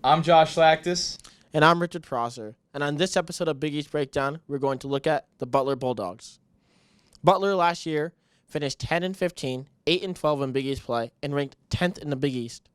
I'm Josh Schlactus. And I'm Richard Prosser. And on this episode of Big East Breakdown, we're going to look at the Butler Bulldogs. Butler last year finished 10-15, 8-12 in Big East play, and ranked 10th in the Big East,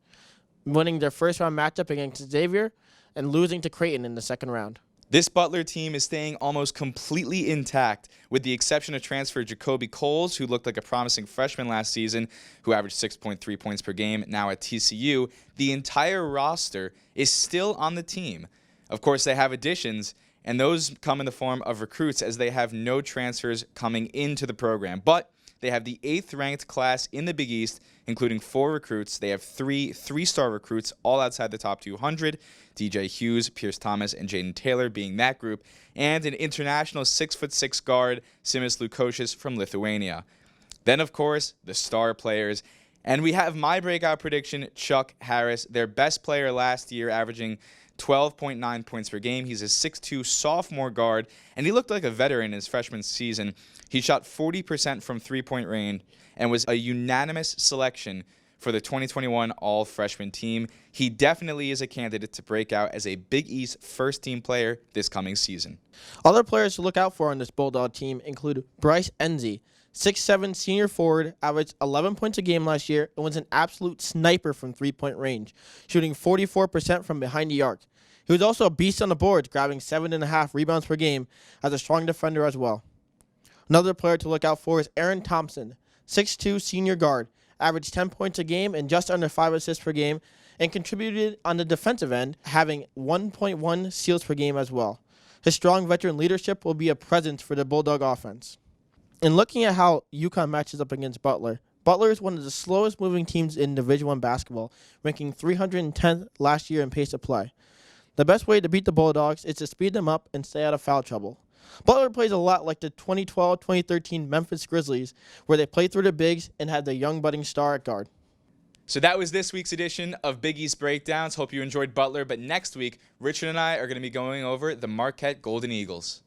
winning their first round matchup against Xavier and losing to Creighton in the second round. This Butler team is staying almost completely intact, with the exception of transfer Jacoby Coles, who looked like a promising freshman last season, who averaged 6.3 points per game, now at TCU. The entire roster is still on the team. Of course, they have additions, and those come in the form of recruits, as they have no transfers coming into the program. But they have the 8th-ranked class in the Big East, including 4 recruits. They have 3 three-star recruits, all outside the top 200, DJ Hughes, Pierce Thomas, and Jaden Taylor being that group, and an international 6'6" guard, Simas Lukosius from Lithuania. Then, of course, the star players. And we have my breakout prediction, Chuck Harris, their best player last year, averaging 12.9 points per game. He's a 6'2" sophomore guard, and he looked like a veteran in his freshman season. He shot 40% from three-point range and was a unanimous selection for the 2021 all-freshman team. He definitely is a candidate to break out as a Big East first-team player this coming season. Other players to look out for on this Bulldog team include Bryce Enzi, 6'7" senior forward, averaged 11 points a game last year and was an absolute sniper from three-point range, shooting 44% from behind the arc. He was also a beast on the boards, grabbing 7.5 rebounds per game as a strong defender as well. Another player to look out for is Aaron Thompson, 6'2" senior guard, averaged 10 points a game and just under 5 assists per game, and contributed on the defensive end, having 1.1 steals per game as well. His strong veteran leadership will be a presence for the Bulldog offense. In looking at how UConn matches up against Butler, Butler is one of the slowest moving teams in Division I basketball, ranking 310th last year in pace of play. The best way to beat the Bulldogs is to speed them up and stay out of foul trouble. Butler plays a lot like the 2012-2013 Memphis Grizzlies, where they play through the bigs and have the young budding star at guard. So that was this week's edition of Big East Breakdowns. Hope you enjoyed Butler, but next week, Richard and I are going to be going over the Marquette Golden Eagles.